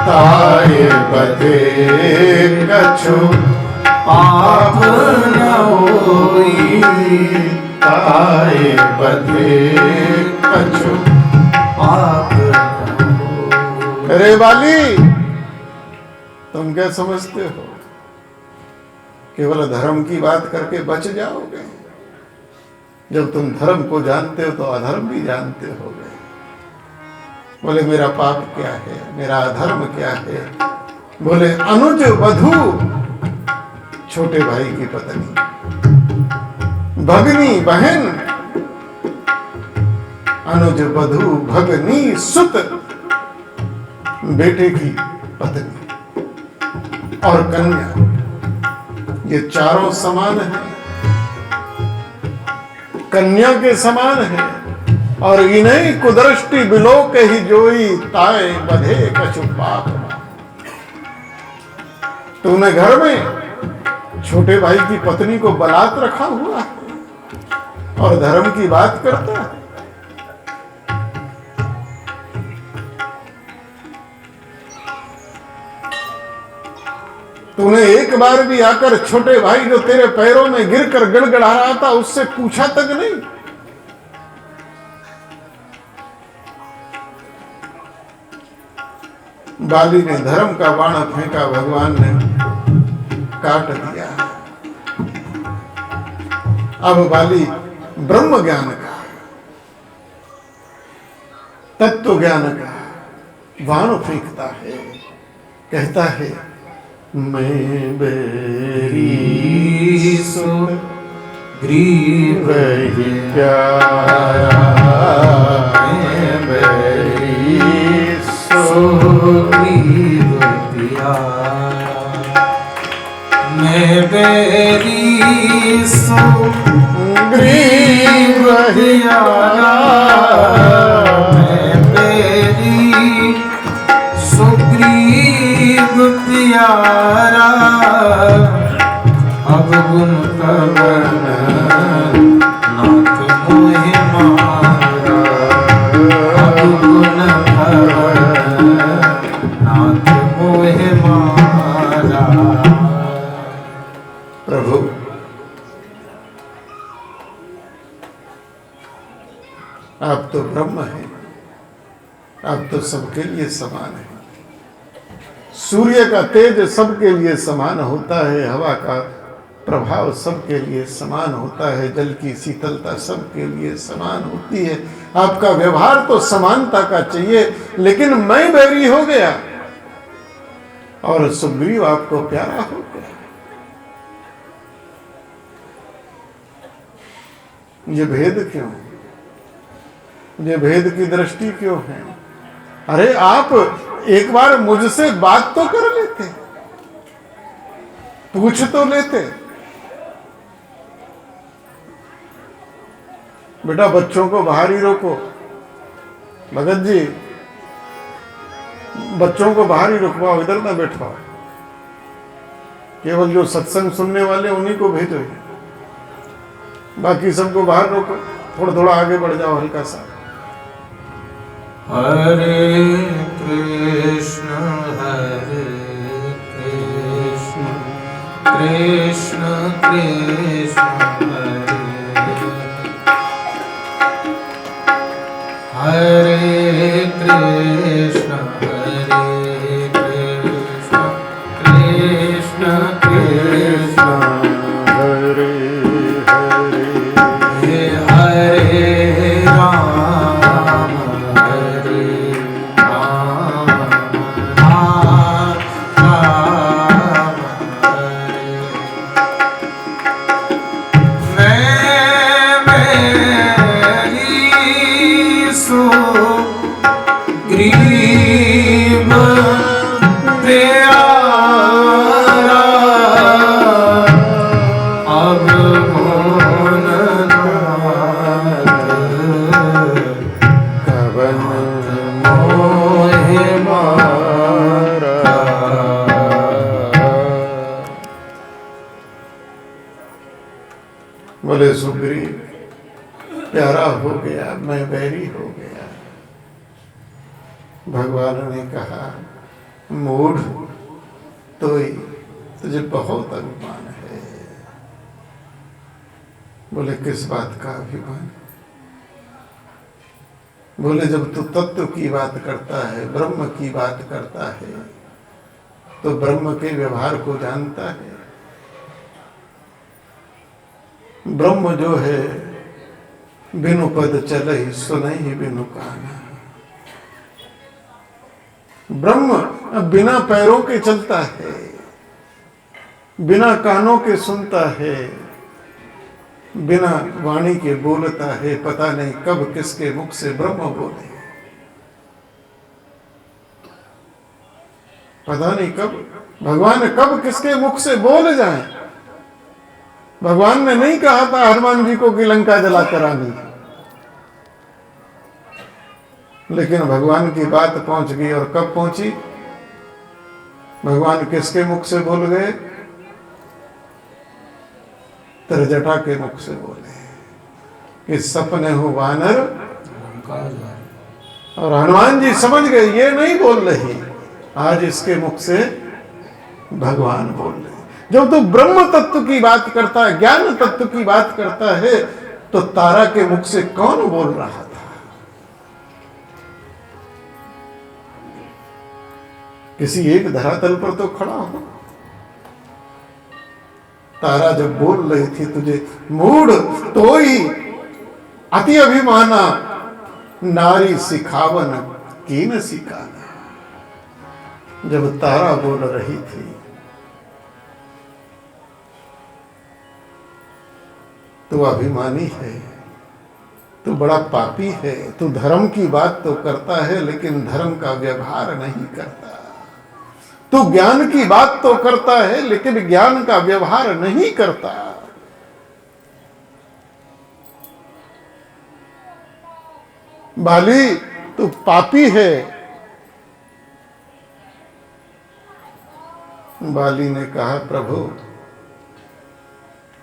ताए बधे कछु पाप न होई, ताए बधे कछु पाप न होई। अरे बाली, तुम क्या समझते हो केवल धर्म की बात करके बच जाओगे? जब तुम धर्म को जानते हो तो अधर्म भी जानते होगे। बोले मेरा पाप क्या है, मेरा अधर्म क्या है? बोले अनुज वधू, छोटे भाई की पत्नी, भगनी बहन, अनुज वधू भगनी सुत, बेटे की पत्नी और कन्या, ये चारों समान हैं, कन्या के समान है। और इन्हीं कुदृष्टि बिलोक ही जोई, ताए बधे कछु पाप न। तूने घर में छोटे भाई की पत्नी को बलात् रखा हुआ है और धर्म की बात करता है। तूने एक बार भी आकर छोटे भाई जो तेरे पैरों में गिरकर गड़गड़ा रहा था उससे पूछा तक नहीं? बाली ने धर्म का बाण फेंका, भगवान ने काट दिया। अब बाली ब्रह्म ज्ञान का, तत्व ज्ञान का बाण फेंकता है, कहता है मैं बेरी सो ग्रीव ही प्यारा, मैं बेरी सो ग्रीव प्यारा, मैं बेरी सो ग्रीव ही प्यारा, मैं बेरी सुग्रीव प्यारा, अब गुण कवन नाथ मोहि मारा, अब गुण कवन नाथ मोहि मारा। प्रभु आप तो ब्रह्म हैं, आप तो सबके लिए समान है। सूर्य का तेज सबके लिए समान होता है, हवा का प्रभाव सबके लिए समान होता है, जल की शीतलता सबके लिए समान होती है। आपका व्यवहार तो समानता का चाहिए, लेकिन मैं बैरी हो गया और सुग्रीव आपको प्यारा हो गया। ये भेद क्यों? ये भेद की दृष्टि क्यों है? अरे आप एक बार मुझसे बात तो कर लेते, पूछ तो लेते। बेटा बच्चों को बाहर ही रोको, भगत जी बच्चों को बाहर ही रुकवाओ, इधर ना बैठवाओ। केवल जो सत्संग सुनने वाले उन्हीं को भेजो, बाकी सबको बाहर रोको। थोड़ा थोड़ा आगे बढ़ जाओ, हल्का सा। हरे कृष्ण कृष्ण कृष्ण हरे कृष्ण कृष्ण कृष्ण हरे हरे हरे राम बोले सुग्रीव प्यारा हो गया, मैं बैरी हो गया। भगवान ने कहा मूढ़ तो ही तुझे बहुत अभिमान है। बोले किस बात का अभिमान? बोले जब तू तत्व की बात करता है, ब्रह्म की बात करता है, तो ब्रह्म के व्यवहार को जानता है। ब्रह्म जो है बिनु पद चलहि सुनहि बिनु काना। ब्रह्म बिना पैरों के चलता है, बिना कानों के सुनता है, बिना वाणी के बोलता है। पता नहीं कब किसके मुख से ब्रह्म बोले, पता नहीं कब भगवान कब किसके मुख से बोल जाए। भगवान ने नहीं कहा था हनुमान जी को कि लंका जलाकर आनी, लेकिन भगवान की बात पहुंच गई। और कब पहुंची? भगवान किसके मुख से बोल गए? त्रिजटा के मुख से बोले कि सपने हो वानर। और हनुमान जी समझ गए ये नहीं बोल रही, आज इसके मुख से भगवान बोल रहे। जब तू ब्रह्म तत्व की बात करता है, ज्ञान तत्व की बात करता है, तो तारा के मुख से कौन बोल रहा था? किसी एक धरातल पर तो खड़ा हो। तारा जब बोल रही थी तुझे मूढ़ तो ही अति अभिमाना, नारी सिखावन की न सिखाना। जब तारा बोल रही थी तू अभिमानी है, तू बड़ा पापी है, तू धर्म की बात तो करता है लेकिन धर्म का व्यवहार नहीं करता। तू ज्ञान की बात तो करता है लेकिन ज्ञान का व्यवहार नहीं करता। बाली तू पापी है। बाली ने कहा प्रभु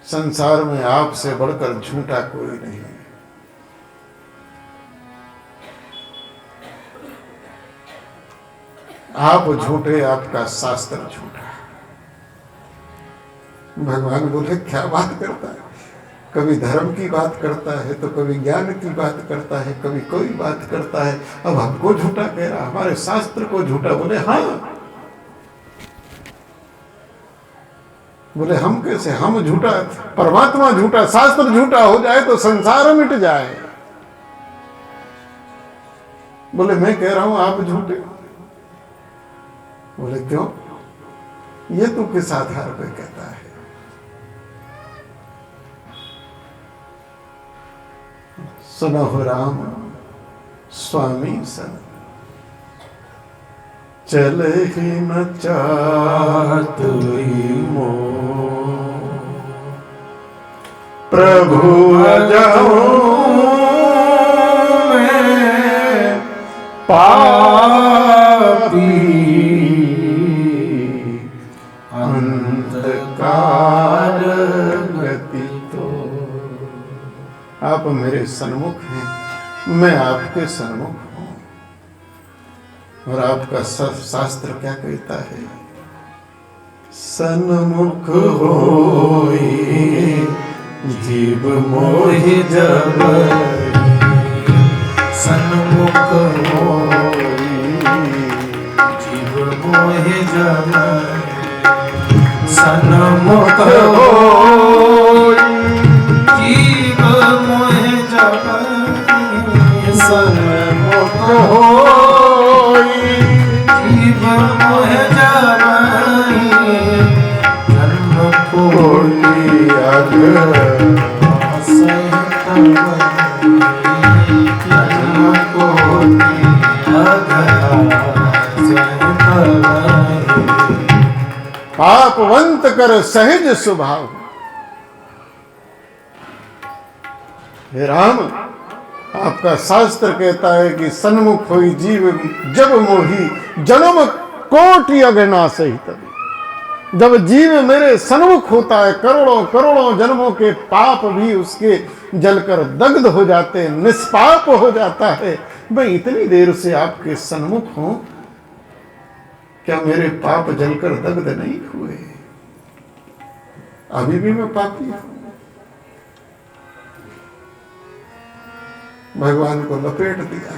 संसार में आपसे बढ़कर झूठा कोई नहीं। आप झूठे, आपका शास्त्र झूठा। भगवान बोले क्या बात करता है? कभी धर्म की बात करता है, तो कभी ज्ञान की बात करता है, कभी कोई बात करता है। अब हमको झूठा कह रहा, हमारे शास्त्र को झूठा। बोले हाँ। बोले हम कैसे? हम झूठा, परमात्मा झूठा, शास्त्र झूठा हो जाए तो संसार मिट जाए। बोले मैं कह रहा हूं आप झूठे। बोले क्यों? ये तू किस आधार पे कहता है? सुनो राम स्वामी सन, चले ही न चाहत मो, प्रभु जाऊं मैं पापी, अंधकार गति तो। आप मेरे सन्मुख हैं, मैं आपके सन्मुख हूं। और आपका शास्त्र क्या कहता है? सन्मुख होई जीव मोहि जबरी, सन्मुख होई जीव मोहि जबरी, सन्मुख होई जीव मोहि जबरी, सन्मुख होई जीव मोहि जबरी, जन्म कोटि अगर सहित जन्म कोटि अगर सहित पापवंत कर सहज स्वभाव। हे राम, आपका शास्त्र कहता है कि सन्मुख होई जीव जब मोही, जन्म कोटि अगना सहित। जब जीव मेरे सन्मुख होता है, करोड़ों करोड़ों जन्मों के पाप भी उसके जलकर दग्ध हो जाते हैं, निष्पाप हो जाता है। मैं इतनी देर से आपके सन्मुख हूं, क्या मेरे पाप जलकर दग्ध नहीं हुए? अभी भी मैं पापी हूं। भगवान को लपेट दिया।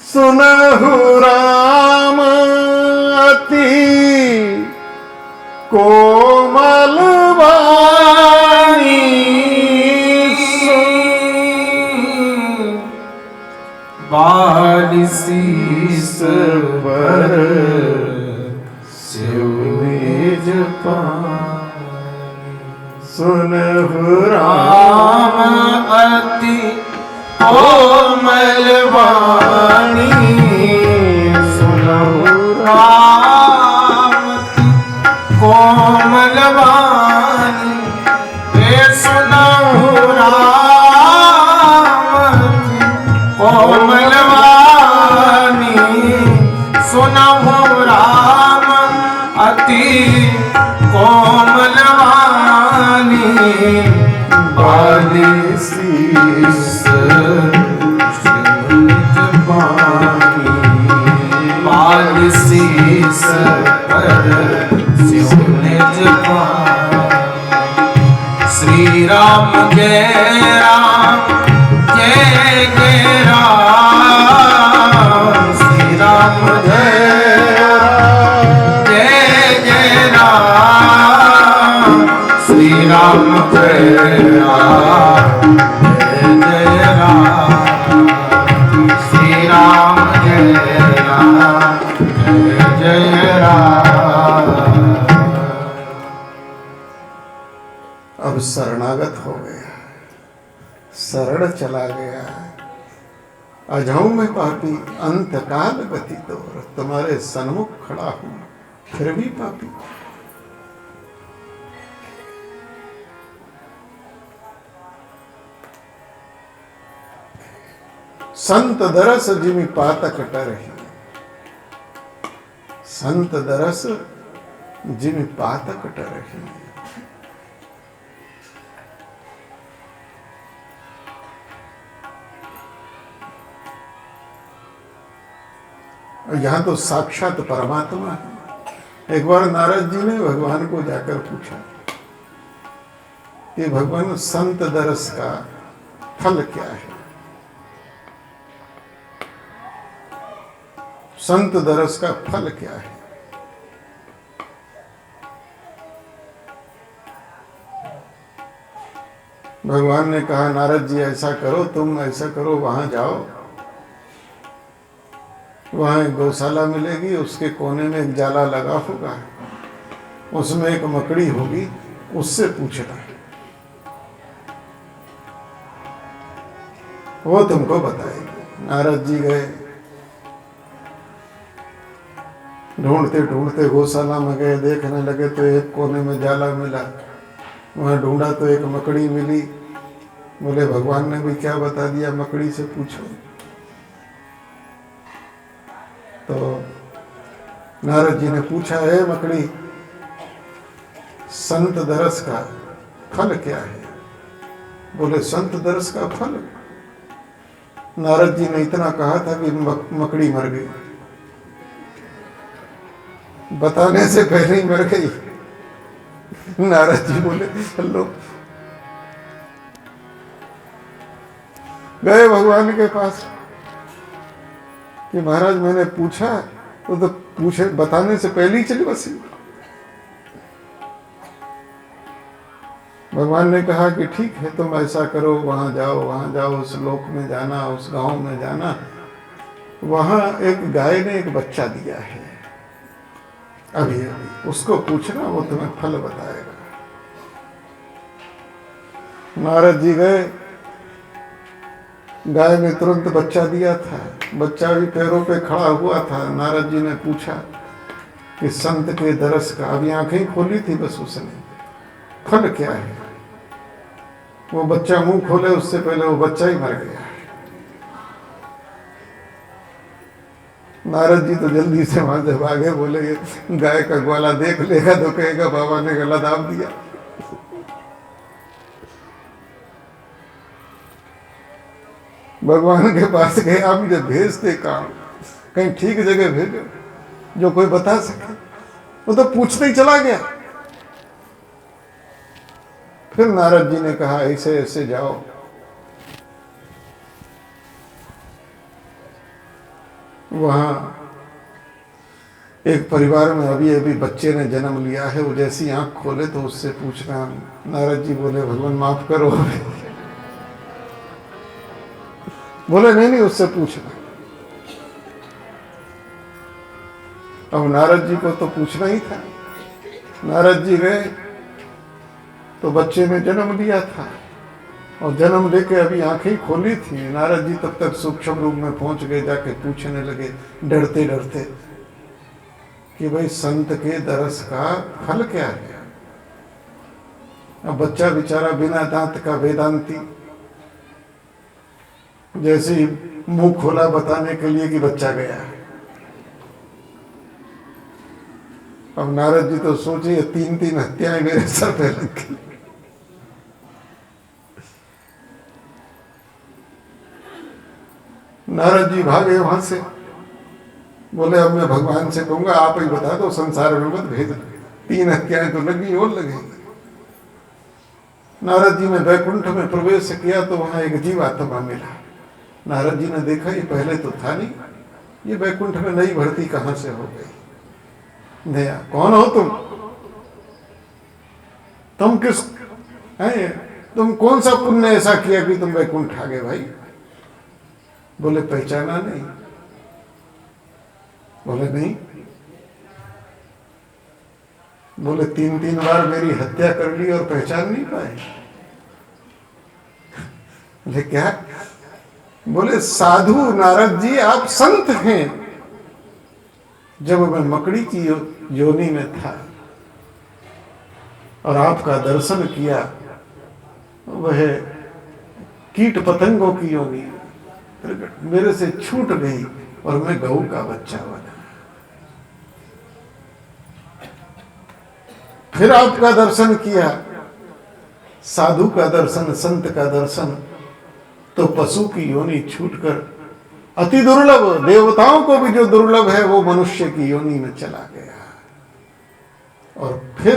सुनहु राम अति कोमल वाणी, बालिशीस पर सिवनेज पानी। सुनहु राम अति कोमल वाणी, सुनहु राम अति कोमल वाणी, हे सुनहु राम अति कोमल वाणी, सुनहु राम अति कोमल वाणी, बालिशीस सिवनेज पानी। बालिशीस पर सिवनेज पानी। श्री राम जय राम जय जय राम, श्री राम जय जय जय राम, श्री राम जय राम जय जय राम, श्री राम जय राम जय जय राम। अब शरणागत हो गया, शरण चला गया। अजाऊं मैं पापी अंत काल गति तो, तुम्हारे सन्मुख खड़ा हूं फिर भी पापी। संत दरस जिमि पातक टरहि, संत दरस जिमि पातक टरहि। यहां तो साक्षात परमात्मा है। एक बार नारद जी ने भगवान को जाकर पूछा कि भगवान संत दरस का फल क्या है? संत दरस का फल क्या है? भगवान ने कहा, नारद जी ऐसा करो, तुम ऐसा करो, वहां जाओ, वहां एक गौशाला मिलेगी, उसके कोने में एक जाला लगा होगा, उसमें एक मकड़ी होगी, उससे पूछना, वो तुमको बताएगी। नारद जी गए, ढूंढते ढूंढते गौशाला में गए, देखने लगे तो एक कोने में जाला मिला, वहां ढूंढा तो एक मकड़ी मिली। बोले भगवान ने भी क्या बता दिया, मकड़ी से पूछो। तो नारद जी ने पूछा, है मकड़ी, संत दरस का फल क्या है? बोले संत दरस का फल? नारद जी ने इतना कहा था कि मकड़ी मर गई, बताने से पहले ही मर गई। नारद जी बोले चलो, गए भगवान के पास कि महाराज मैंने पूछा, तो पूछे बताने से पहले ही चली बसी। भगवान ने कहा कि ठीक है, तुम ऐसा करो, वहां जाओ, उस लोक में जाना, उस गांव में जाना, वहां एक गाय ने एक बच्चा दिया है, अभी अभी उसको पूछना, वो तुम्हें फल बताएगा। नारद जी गए, गाय ने तुरंत बच्चा दिया था, बच्चा भी पैरों पे खड़ा हुआ था। नारद जी ने पूछा कि संत के दरस का, अभी आंखें खोली थी बस उसने, फल क्या है? वो बच्चा मुंह खोले उससे पहले वो बच्चा ही मर गया। नारद जी तो जल्दी से वहां से भागे, बोले गाय का ग्वाला देख लेगा तो कहेगा बाबा ने गला दाब दिया। भगवान के पास गए, आप मुझे भेजते काम, कहीं ठीक जगह भेजो जो कोई बता सके। वो तो पूछते ही चला गया। फिर नारद जी ने कहा ऐसे ऐसे जाओ। वहां एक परिवार में अभी अभी बच्चे ने जन्म लिया है, वो जैसी आंख खोले तो उससे पूछना। नारद जी बोले भगवान माफ करो। बोले नहीं नहीं, उससे पूछना। अब नारद जी को तो पूछना ही था। नारद जी गए तो बच्चे ने जन्म लिया था, और जन्म लेके अभी आंखें खोली थी। नारद जी तब तक सूक्ष्म रूप में पहुंच गए, जाके पूछने लगे डरते डरते कि भाई संत के दरस का फल क्या है। अब बच्चा बेचारा बिना दांत का वेदांती, जैसे ही मुंह खोला बताने के लिए कि बच्चा गया। अब नारद जी तो सोचे 3-3 हत्याएं मेरे सर पे लग गई। नारद जी भागे वहां से, बोले अब मैं भगवान से कहूंगा आप ही बता दो, संसार में मत भेज। 3 हत्याएं तो लगी और लगेंगी। नारद जी ने वैकुंठ में प्रवेश किया तो वहां एक जीवात्मा मिला। नारद जी ने देखा ये पहले तो था नहीं, ये वैकुंठ में नई भर्ती कहां से हो गई। नया कौन हो तुम किस हैं, तुम कौन सा पुण्य ऐसा किया कि तुम वैकुंठ आ गए भाई। बोले पहचाना नहीं। बोले नहीं। बोले 3-3 बार मेरी हत्या कर ली और पहचान नहीं पाए। बोले क्या। बोले साधु नारद जी आप संत हैं। जब मैं मकड़ी की योनि में था और आपका दर्शन किया, वह कीट पतंगों की योनि मेरे से छूट गई और मैं गऊ का बच्चा बना। फिर आपका दर्शन किया, साधु का दर्शन, संत का दर्शन, तो पशु की योनि छूटकर अति दुर्लभ, देवताओं को भी जो दुर्लभ है वो मनुष्य की योनि में चला गया। और फिर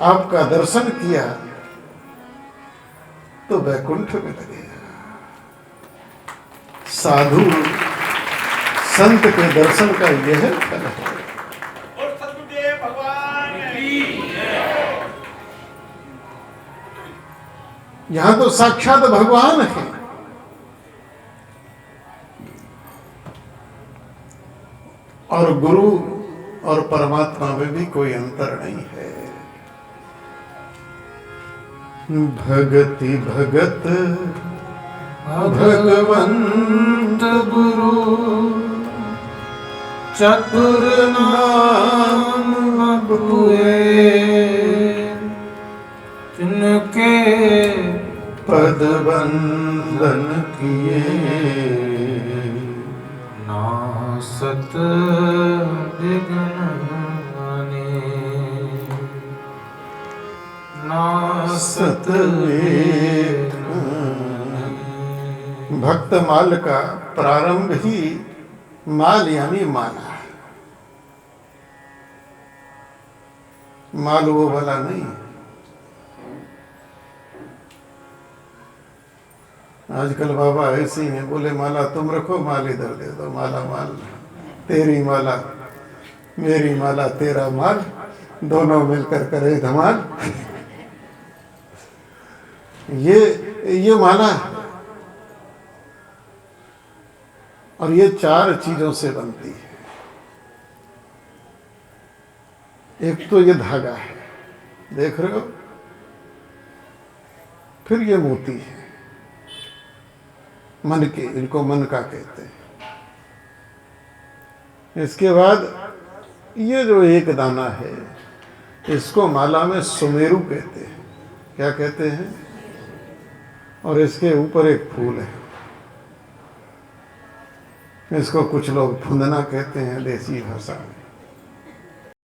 आपका दर्शन किया तो वैकुंठ में लगे। साधु संत के दर्शन का यह फल है। और सतगुरुदेव भगवान की यहां तो साक्षात भगवान है। और गुरु और परमात्मा में भी कोई अंतर नहीं है। भगति भगत भगवंत गुरु चतुर नाम हुए, जिनके पद बंदन किए, नासत विघ्न बने, नासत भक्त माल का प्रारंभ ही माल यानी माला। माल वो वाला नहीं। आजकल बाबा ऐसे ही हैं, बोले माला तुम रखो, माल इधर दे दो। माला माल, तेरी माला मेरी माला तेरा माल, दोनों मिलकर करे धमाल। ये माला है। और ये 4 चीजों से बनती है। एक तो ये धागा है, देख रहे हो। फिर ये मोती है, मन के, इनको मन का कहते हैं। इसके बाद ये जो एक दाना है, इसको माला में सुमेरु कहते हैं। क्या कहते हैं। और इसके ऊपर एक फूल है, इसको कुछ लोग फुंदना कहते हैं देसी भाषा में।